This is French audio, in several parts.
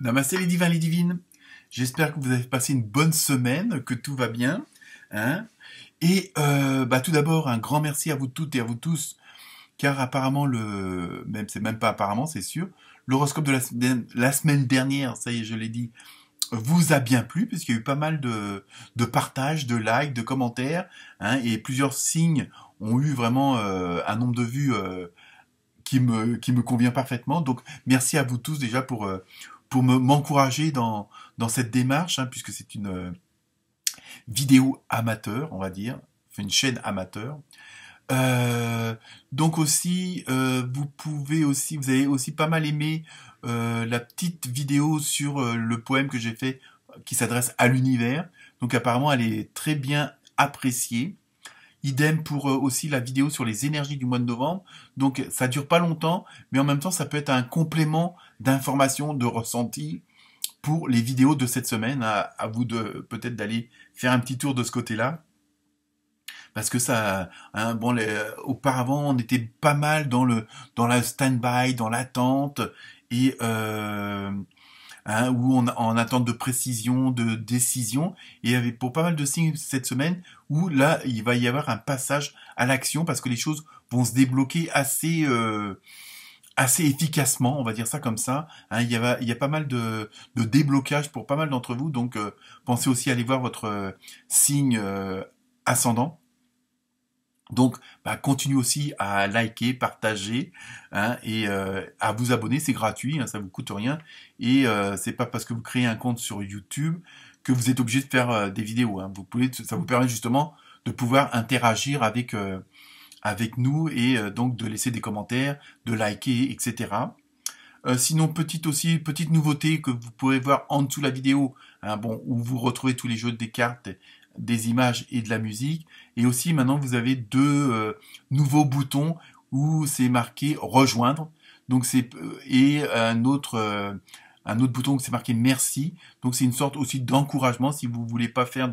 Namasté les divins, les divines. J'espère que vous avez passé une bonne semaine, que tout va bien. Hein. Et tout d'abord, un grand merci à vous toutes et à vous tous, car apparemment, c'est même pas apparemment, c'est sûr, l'horoscope de la semaine dernière, ça y est, je l'ai dit, vous a bien plu, puisqu'il y a eu pas mal de partages, de likes, de commentaires, hein, et plusieurs signes ont eu vraiment un nombre de vues qui me convient parfaitement. Donc, merci à vous tous déjà pour m'encourager dans cette démarche, hein, puisque c'est une vidéo amateur, on va dire, enfin, une chaîne amateur. Donc aussi, vous avez aussi pas mal aimé la petite vidéo sur le poème que j'ai fait qui s'adresse à l'univers. Donc apparemment, elle est très bien appréciée. Idem pour aussi la vidéo sur les énergies du mois de novembre. Donc ça dure pas longtemps, mais en même temps, ça peut être un complément d'information, de ressenti pour les vidéos de cette semaine. À vous de peut-être d'aller faire un petit tour de ce côté-là. Parce que ça, hein, auparavant, on était pas mal dans la stand-by, dans l'attente, et où en attente de précision, de décision, et il y avait pour pas mal de signes cette semaine où là, il va y avoir un passage à l'action parce que les choses vont se débloquer assez efficacement, on va dire ça comme ça. Hein, il y a pas mal de déblocage pour pas mal d'entre vous, donc pensez aussi à aller voir votre signe ascendant. Donc, continuez aussi à liker, partager, hein, et à vous abonner, c'est gratuit, hein, ça vous coûte rien. Et c'est pas parce que vous créez un compte sur YouTube que vous êtes obligé de faire des vidéos. Hein. Ça vous permet justement de pouvoir interagir avec nous et donc de laisser des commentaires, de liker, etc. Sinon, petite nouveauté que vous pourrez voir en dessous de la vidéo, hein, où vous retrouvez tous les jeux des cartes, des images et de la musique. Et aussi, maintenant, vous avez deux nouveaux boutons où c'est marqué rejoindre. Donc et un autre bouton où c'est marqué merci. Donc c'est une sorte aussi d'encouragement si vous pouvez pas faire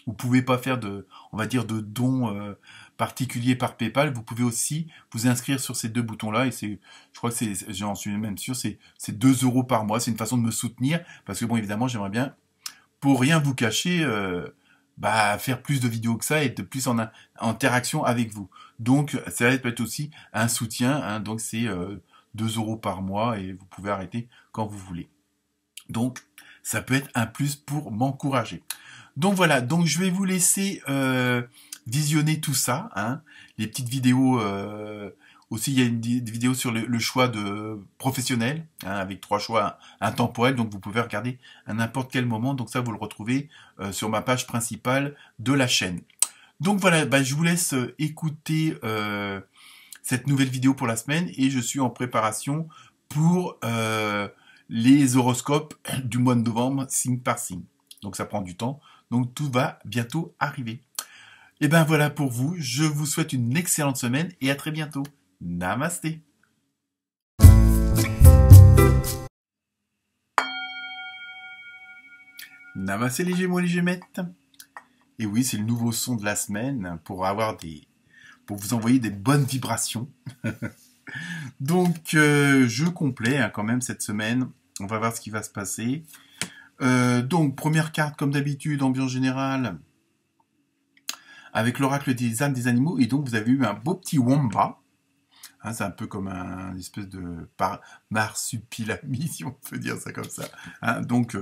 on va dire, de dons particuliers par PayPal. Vous pouvez aussi vous inscrire sur ces deux boutons-là. Et je crois que j'en suis même sûr, c'est 2 € par mois. C'est une façon de me soutenir parce que bon, évidemment, j'aimerais bien, pour rien vous cacher, faire plus de vidéos que ça et de plus en interaction avec vous. Donc, ça peut être aussi un soutien. Hein, donc, c'est 2 € par mois et vous pouvez arrêter quand vous voulez. Donc, ça peut être un plus pour m'encourager. Donc voilà, donc je vais vous laisser visionner tout ça, hein, les petites vidéos. Aussi, il y a des vidéos sur le choix de professionnel, hein, avec 3 choix intemporels, donc vous pouvez regarder à n'importe quel moment. Donc ça, vous le retrouvez sur ma page principale de la chaîne. Donc voilà, je vous laisse écouter cette nouvelle vidéo pour la semaine et je suis en préparation pour les horoscopes du mois de novembre, signe par signe. Donc ça prend du temps. Donc tout va bientôt arriver. Et voilà pour vous. Je vous souhaite une excellente semaine et à très bientôt. Namasté. Namasté les Gémeaux et les Gémettes. Et oui, c'est le nouveau son de la semaine pour vous envoyer des bonnes vibrations. Donc jeu complet hein, quand même cette semaine. On va voir ce qui va se passer. Donc, première carte, comme d'habitude, ambiance générale, avec l'oracle des âmes des animaux, et donc vous avez eu un beau petit womba, hein, c'est un peu comme un espèce de marsupilami, si on peut dire ça comme ça, hein, donc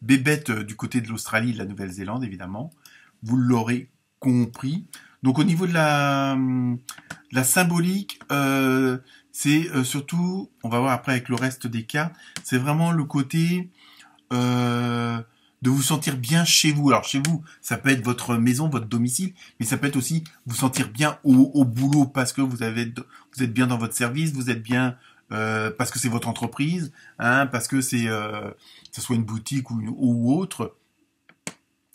bébête du côté de l'Australie et de la Nouvelle-Zélande, évidemment, vous l'aurez compris. Donc, au niveau de la symbolique, c'est surtout, on va voir après avec le reste des cartes, c'est vraiment le côté de vous sentir bien chez vous. Alors chez vous, ça peut être votre maison, votre domicile, mais ça peut être aussi vous sentir bien au boulot parce que vous êtes bien dans votre service, vous êtes bien parce que c'est votre entreprise, hein, parce que c'est que ce soit une boutique ou autre.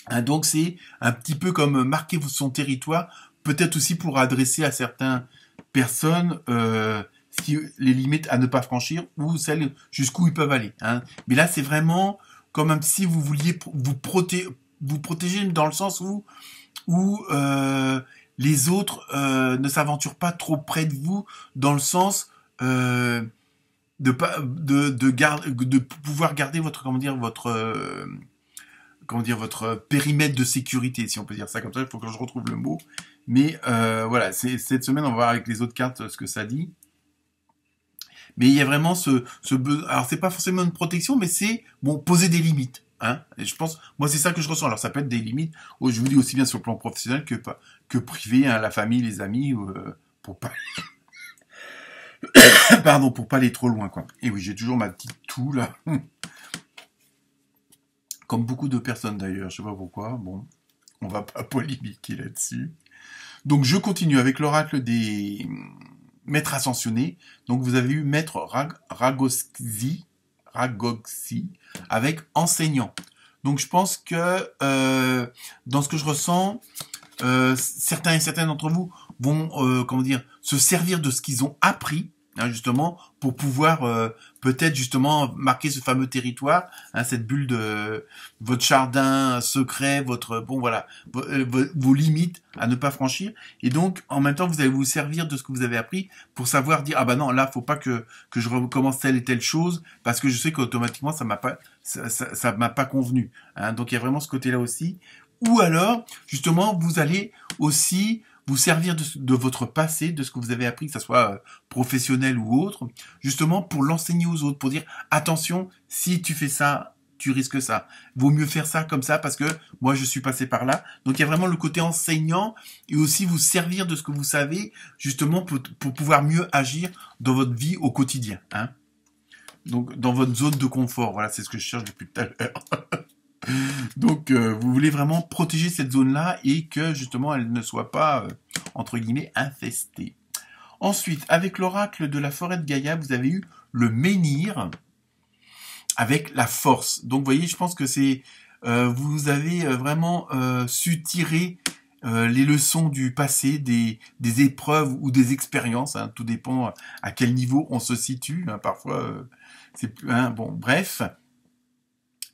Hein, donc c'est un petit peu comme marquer son territoire, peut-être aussi pour adresser à certaines personnes les limites à ne pas franchir ou celles jusqu'où ils peuvent aller. Hein. Mais là, c'est vraiment comme si vous vouliez vous protéger dans le sens où les autres ne s'aventurent pas trop près de vous, dans le sens de pouvoir garder votre, votre périmètre de sécurité, si on peut dire ça comme ça. Il faut que je retrouve le mot. Mais voilà, cette semaine, on va voir avec les autres cartes ce que ça dit. Mais il y a vraiment alors c'est pas forcément une protection, mais c'est bon, poser des limites. Hein. Et je pense, moi c'est ça que je ressens. Alors ça peut être des limites, je vous dis aussi bien sur le plan professionnel que privé, hein, la famille, les amis, pour pas, pardon, pour pas aller trop loin, quoi. Et oui, j'ai toujours ma petite toux là, comme beaucoup de personnes d'ailleurs. Je sais pas pourquoi. Bon, on va pas polémiquer là-dessus. Donc je continue avec l'oracle des maîtres ascensionnés. Donc vous avez eu maître Ragoxi avec enseignant. Donc je pense que dans ce que je ressens, certains et certaines d'entre vous vont se servir de ce qu'ils ont appris, hein, justement, pour pouvoir peut-être justement marquer ce fameux territoire, hein, cette bulle de votre jardin secret, vos limites à ne pas franchir. Et donc, en même temps, vous allez vous servir de ce que vous avez appris pour savoir dire, ah bah non, là, faut pas que je recommence telle et telle chose, parce que je sais qu'automatiquement, ça m'a pas convenu. Hein. Donc, il y a vraiment ce côté-là aussi. Ou alors, justement, vous allez aussi vous servir de votre passé, de ce que vous avez appris, que ce soit professionnel ou autre, justement pour l'enseigner aux autres, pour dire attention, si tu fais ça, tu risques ça. Vaut mieux faire ça comme ça parce que moi je suis passé par là. Donc il y a vraiment le côté enseignant et aussi vous servir de ce que vous savez, justement pour pouvoir mieux agir dans votre vie au quotidien. Hein. Donc dans votre zone de confort, voilà, c'est ce que je cherche depuis tout à l'heure. Donc, vous voulez vraiment protéger cette zone-là et que, justement, elle ne soit pas, entre guillemets, infestée. Ensuite, avec l'oracle de la forêt de Gaïa, vous avez eu le menhir avec la force. Donc, vous voyez, je pense que c'est... vous avez vraiment su tirer les leçons du passé, des épreuves ou des expériences. Hein, tout dépend à quel niveau on se situe. Hein, parfois, c'est... Hein, bon, bref...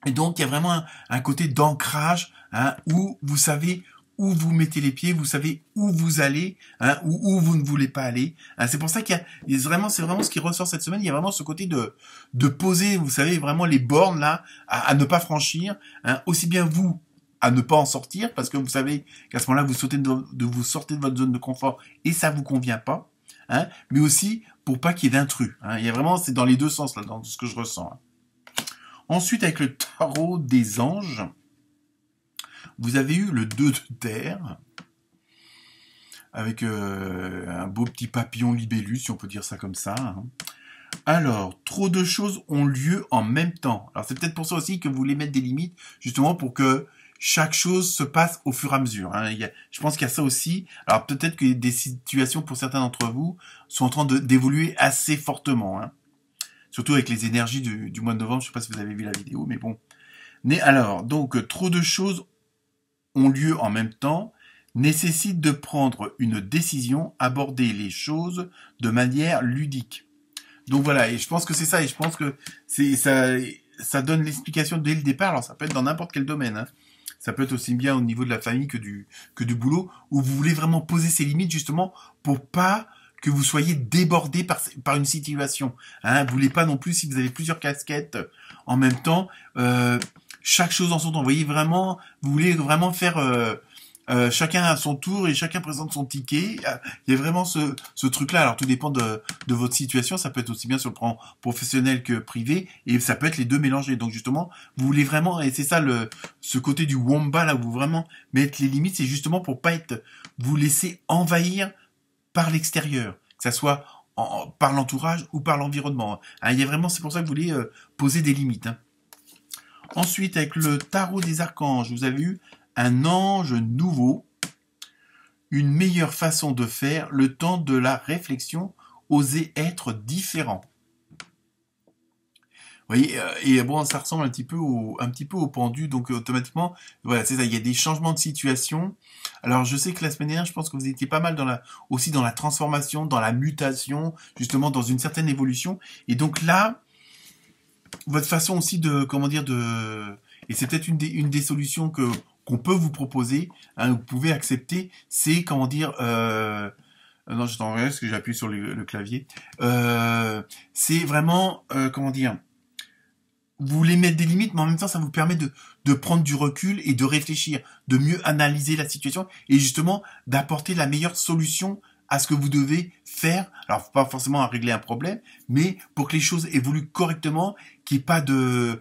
Et donc, il y a vraiment un côté d'ancrage, hein, où vous savez où vous mettez les pieds, vous savez où vous allez, hein, ou où vous ne voulez pas aller. Hein. C'est pour ça qu'il y a vraiment, c'est vraiment ce qui ressort cette semaine. Il y a vraiment ce côté de poser, vous savez, vraiment les bornes là à ne pas franchir, hein, aussi bien vous à ne pas en sortir, parce que vous savez qu'à ce moment-là, vous sortez vous sortez de votre zone de confort et ça vous convient pas, hein, mais aussi pour pas qu'il y ait d'intrus. Hein. Il y a vraiment, c'est dans les deux sens là, dans ce que je ressens. Hein. Ensuite, avec le tarot des anges, vous avez eu le 2 de terre, avec un beau petit papillon libellus, si on peut dire ça comme ça. Hein. Alors, trop de choses ont lieu en même temps. Alors, c'est peut-être pour ça aussi que vous voulez mettre des limites, justement pour que chaque chose se passe au fur et à mesure. Hein. Je pense qu'il y a ça aussi. Alors, peut-être que des situations, pour certains d'entre vous, sont en train d'évoluer assez fortement. Hein. Surtout avec les énergies du mois de novembre, je ne sais pas si vous avez vu la vidéo, mais bon. Mais alors, donc, trop de choses ont lieu en même temps, nécessite de prendre une décision, aborder les choses de manière ludique. Donc voilà, et je pense que c'est ça, et je pense que ça donne l'explication dès le départ. Alors ça peut être dans n'importe quel domaine, hein. Ça peut être aussi bien au niveau de la famille que du boulot, où vous voulez vraiment poser ces limites justement pour pas que vous soyez débordé par une situation. Hein, vous voulez pas non plus, si vous avez plusieurs casquettes en même temps, chaque chose en son temps. Vous voyez vraiment, vous voulez vraiment faire chacun à son tour et chacun présente son ticket. Il y a vraiment ce truc-là. Alors tout dépend de votre situation. Ça peut être aussi bien sur le plan professionnel que privé, et ça peut être les deux mélangés. Donc justement, vous voulez vraiment, et c'est ça ce côté du womba là où vous vraiment mettre les limites, c'est justement pour pas vous laisser envahir par l'extérieur, que ça soit par l'entourage ou par l'environnement. Hein, il y a vraiment, c'est pour ça que vous voulez poser des limites. Hein. Ensuite, avec le tarot des archanges, vous avez eu un ange nouveau, une meilleure façon de faire, le temps de la réflexion, oser être différent. Vous voyez, et bon, ça ressemble un petit peu au pendu, donc automatiquement, voilà, c'est ça, il y a des changements de situation. Alors, je sais que la semaine dernière, je pense que vous étiez pas mal aussi dans la transformation, dans la mutation, justement, dans une certaine évolution. Et donc là, votre façon aussi et c'est peut-être une des solutions qu'on peut vous proposer, hein, vous pouvez accepter, c'est, Non, je t'enverrai parce que j'ai appuyé sur le clavier. C'est vraiment, comment dire, vous voulez mettre des limites, mais en même temps, ça vous permet de prendre du recul et de réfléchir, de mieux analyser la situation et justement d'apporter la meilleure solution à ce que vous devez faire. Alors, pas forcément à régler un problème, mais pour que les choses évoluent correctement, qu'il n'y ait pas de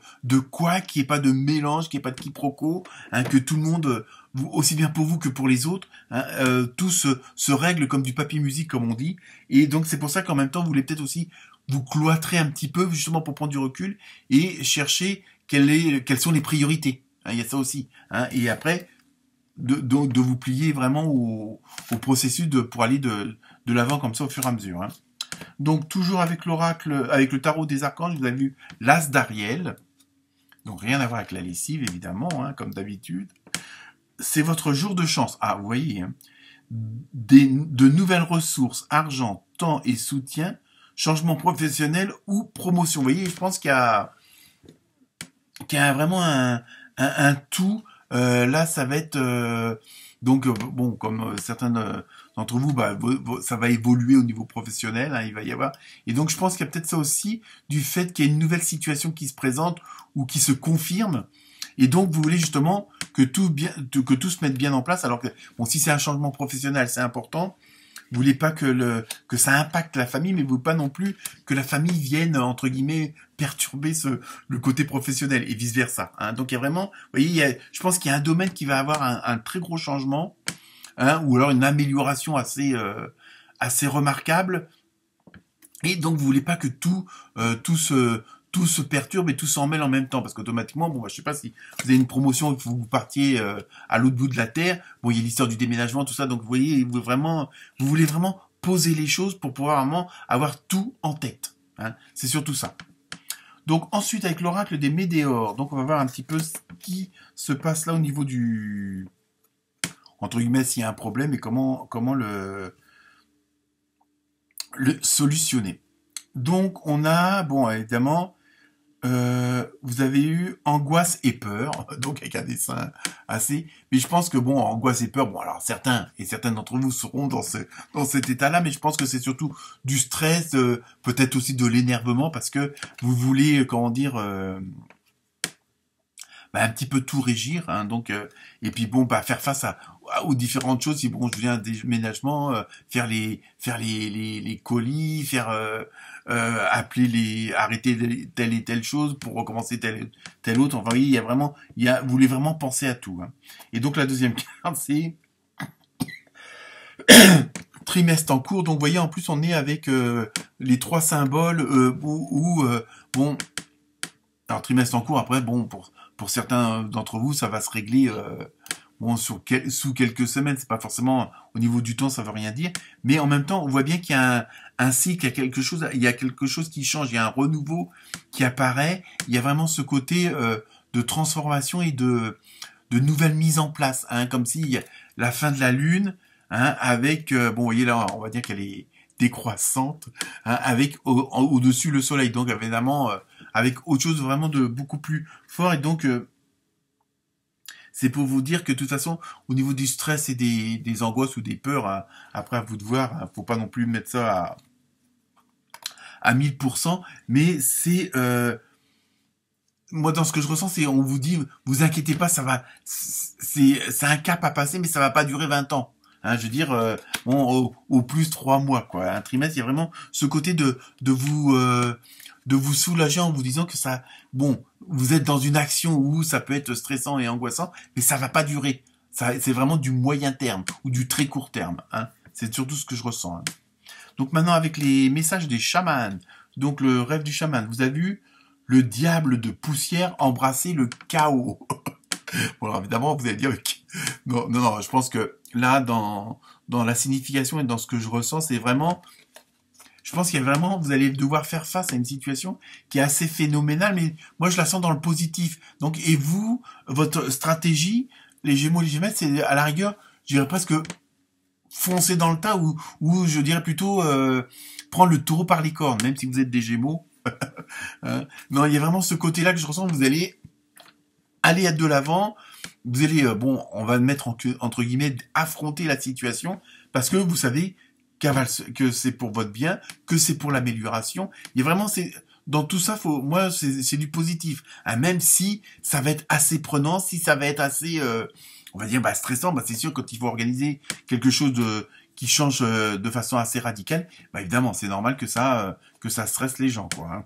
quoi, qu'il n'y ait pas de mélange, qu'il n'y ait pas de quiproquo, hein, que tout le monde, aussi bien pour vous que pour les autres, hein, tout se règle comme du papier musique, comme on dit. Et donc, c'est pour ça qu'en même temps, vous voulez peut-être aussi vous cloîtrer un petit peu, justement pour prendre du recul et chercher quelles sont les priorités. Hein, il y a ça aussi. Hein, et après, de vous plier vraiment au processus pour aller de l'avant comme ça au fur et à mesure. Hein. Donc toujours avec l'oracle, avec le tarot des archanges, vous avez vu l'as d'Ariel. Donc rien à voir avec la lessive évidemment, hein, comme d'habitude. C'est votre jour de chance. Ah, vous voyez, hein, de nouvelles ressources, argent, temps et soutien, changement professionnel ou promotion. Vous voyez, je pense qu'il y a vraiment un tout. Là, ça va être donc bon, comme certains d'entre vous, bah, ça va évoluer au niveau professionnel. Hein, il va y avoir. Et donc, je pense qu'il y a peut-être ça aussi du fait qu'il y a une nouvelle situation qui se présente ou qui se confirme. Et donc, vous voulez justement que tout se mette bien en place. Alors que bon, si c'est un changement professionnel, c'est important. Vous voulez pas que ça impacte la famille, mais vous voulez pas non plus que la famille vienne entre guillemets perturber le côté professionnel et vice versa. Hein. Donc il y a vraiment, vous voyez, je pense qu'il y a un domaine qui va avoir un très gros changement, hein, ou alors une amélioration assez remarquable. Et donc vous voulez pas que tout se perturbe et tout s'en mêle en même temps, parce qu'automatiquement, bon, je sais pas si vous avez une promotion et que vous partiez à l'autre bout de la terre, bon, il y a l'histoire du déménagement, tout ça, donc vous voyez, vous voulez vraiment poser les choses pour pouvoir vraiment avoir tout en tête. Hein. C'est surtout ça. Donc ensuite, avec l'oracle des météores, donc on va voir un petit peu ce qui se passe là au niveau du... entre guillemets, s'il y a un problème et comment le solutionner. Donc on a, bon, évidemment, vous avez eu angoisse et peur, donc avec un dessin assez. Mais je pense que bon, angoisse et peur, bon alors certains et certaines d'entre vous seront dans cet état-là, mais je pense que c'est surtout du stress, peut-être aussi de l'énervement, parce que vous voulez, comment dire, un petit peu tout régir, hein, donc et puis bon, faire face aux différentes choses. Si bon, je viens un déménagement, faire les colis, faire arrêter telle et telle chose pour recommencer telle autre. Enfin, oui, vous voulez vraiment penser à tout. Hein. Et donc la deuxième carte, c'est trimestre en cours. Donc vous voyez, en plus on est avec les trois symboles bon, alors trimestre en cours. Après, bon, pour certains d'entre vous, ça va se régler bon, sous quelques semaines. C'est pas forcément au niveau du temps, ça veut rien dire. Mais en même temps, on voit bien qu'il y a un cycle, il y a quelque chose qui change, il y a un renouveau qui apparaît. Il y a vraiment ce côté de transformation et de nouvelles mises en place, hein, comme si la fin de la lune, hein, avec bon, vous voyez là, on va dire qu'elle est décroissante, hein, avec au-dessus le soleil. Donc évidemment, avec autre chose vraiment de beaucoup plus fort. Et donc c'est pour vous dire que de toute façon, au niveau du stress et des angoisses ou des peurs, hein, après à vous de voir, hein, faut pas non plus mettre ça à 1000%, mais c'est moi dans ce que je ressens, c'est on vous dit, vous inquiétez pas, ça va, c'est un cap à passer, mais ça va pas durer 20 ans. Hein, je veux dire, bon, au plus 3 mois, quoi. Un trimestre, il y a vraiment ce côté de vous soulager en vous disant que ça, bon, vous êtes dans une action où ça peut être stressant et angoissant, mais ça va pas durer. Ça, c'est vraiment du moyen terme ou du très court terme. Hein. C'est surtout ce que je ressens. Hein. Donc maintenant avec les messages des chamans, donc le rêve du chaman, vous avez vu le diable de poussière embrasser le chaos. Bon, alors évidemment, vous allez dire, non, je pense que là, dans la signification et dans ce que je ressens, c'est vraiment, je pense qu'il y a vraiment, vous allez devoir faire face à une situation qui est assez phénoménale, mais moi, je la sens dans le positif. Donc, et vous, votre stratégie, les Gémeaux, les Gémettes, c'est à la rigueur, je dirais presque foncer dans le tas ou je dirais plutôt prendre le taureau par les cornes, même si vous êtes des Gémeaux. Hein. Non, il y a vraiment ce côté-là que je ressens, vous allez aller de l'avant, vous allez, bon, on va mettre entre guillemets, affronter la situation, parce que vous savez que c'est pour votre bien, que c'est pour l'amélioration. Il y a vraiment, dans tout ça, moi, c'est du positif. Hein, même si ça va être assez prenant, si ça va être assez, on va dire, stressant, c'est sûr, quand il faut organiser quelque chose qui change de façon assez radicale, évidemment, c'est normal que ça stresse les gens, quoi. Hein.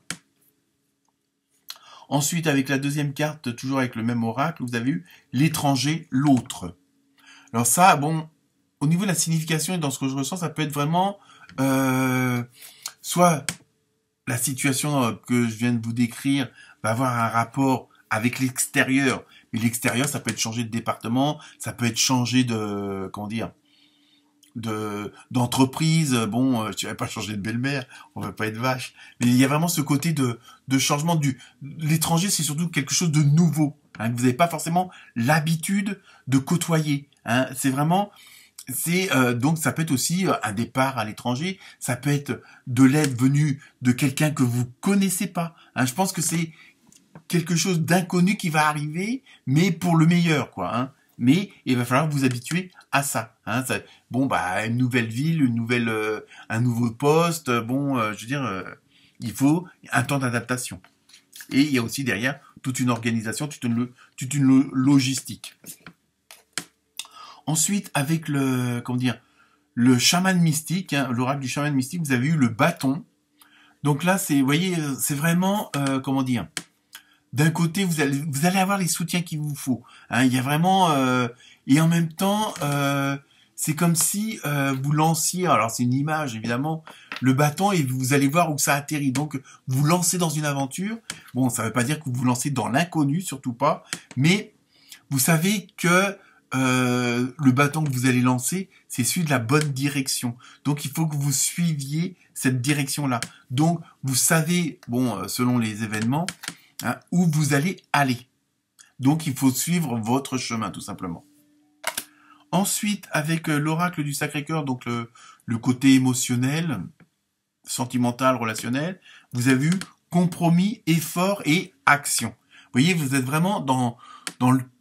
Ensuite, avec la deuxième carte, toujours avec le même oracle, vous avez eu l'étranger, l'autre. Alors ça, bon, au niveau de la signification et dans ce que je ressens, ça peut être vraiment soit la situation que je viens de vous décrire va avoir un rapport avec l'extérieur, mais l'extérieur, ça peut être changer de département, ça peut être changer de, comment dire, d'entreprise. Bon, tu vas pas changer de belle-mère, on va pas être vache, mais il y a vraiment ce côté de changement l'étranger, c'est surtout quelque chose de nouveau, hein, que vous n'avez pas forcément l'habitude de côtoyer. Hein, c'est vraiment, donc ça peut être aussi un départ à l'étranger, ça peut être de l'aide venue de quelqu'un que vous connaissez pas. Hein, je pense que c'est quelque chose d'inconnu qui va arriver, mais pour le meilleur, quoi. Hein. Mais il va falloir vous habituer à ça. Hein. Une nouvelle ville, un nouveau poste. Je veux dire, il faut un temps d'adaptation. Et il y a aussi derrière toute une organisation, toute une logistique. Ensuite, avec le chaman mystique, hein, l'oracle du chaman mystique, vous avez eu le bâton. Donc là, vous voyez, c'est vraiment, d'un côté, vous allez avoir les soutiens qu'il vous faut. Hein, il y a vraiment, et en même temps, c'est comme si vous lanciez, alors c'est une image évidemment, le bâton et vous allez voir où ça atterrit. Donc vous lancez dans une aventure. Bon, ça ne veut pas dire que vous vous lancez dans l'inconnu, surtout pas, mais vous savez que le bâton que vous allez lancer, c'est celui de la bonne direction. Donc il faut que vous suiviez cette direction-là. Donc vous savez, selon les événements, hein, où vous allez aller. Donc il faut suivre votre chemin, tout simplement. Ensuite, avec l'oracle du Sacré-Cœur, donc le côté émotionnel, sentimental, relationnel, vous avez eu compromis, effort et action. Vous voyez, vous êtes vraiment dans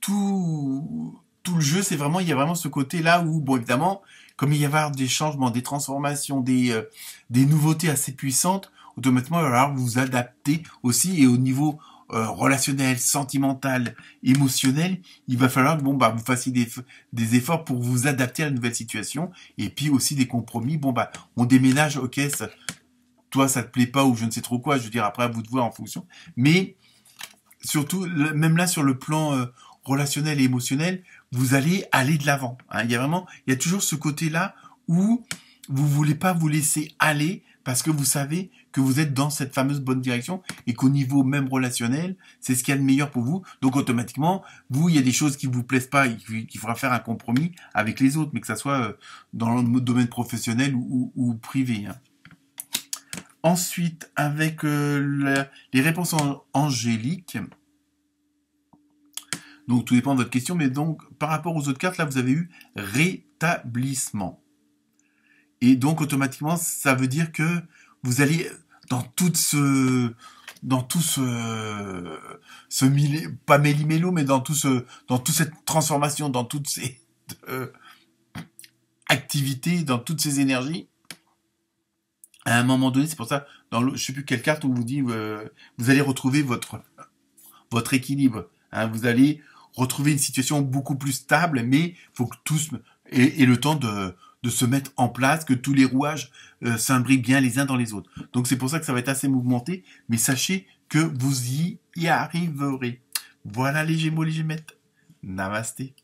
tout le jeu, il y a vraiment ce côté-là où, évidemment, comme il y avoir des changements, des transformations, des nouveautés assez puissantes, automatiquement, il va falloir vous adapter aussi, et au niveau relationnel, sentimental, émotionnel, il va falloir que vous fassiez des efforts pour vous adapter à la nouvelle situation, et puis aussi des compromis. On déménage, ok, toi ça te plaît pas ou je ne sais trop quoi, je veux dire, après à vous de voir en fonction, mais surtout, même là sur le plan relationnel et émotionnel, vous allez aller de l'avant. Hein. Il y a toujours ce côté-là où vous voulez pas vous laisser aller parce que vous savez que vous êtes dans cette fameuse bonne direction et qu'au niveau même relationnel, c'est ce qu'il y a de meilleur pour vous. Donc automatiquement, il y a des choses qui vous plaisent pas, qu'il faudra faire un compromis avec les autres, mais que ça soit dans le domaine professionnel ou privé. Hein. Ensuite, avec les réponses angéliques, donc tout dépend de votre question, mais donc par rapport aux autres cartes, là vous avez eu rétablissement. Et donc automatiquement, ça veut dire que vous allez dans tout ce pas méli-mélo, mais dans toute cette transformation, dans toutes ces activités, dans toutes ces énergies, à un moment donné, c'est pour ça, je sais plus quelle carte on vous dit, vous allez retrouver votre équilibre. Hein, vous allez retrouver une situation beaucoup plus stable, mais faut que tous aient le temps de se mettre en place, que tous les rouages s'imbriquent bien les uns dans les autres. Donc c'est pour ça que ça va être assez mouvementé, mais sachez que vous y arriverez. Voilà les Gémeaux, les Gémettes. Namasté.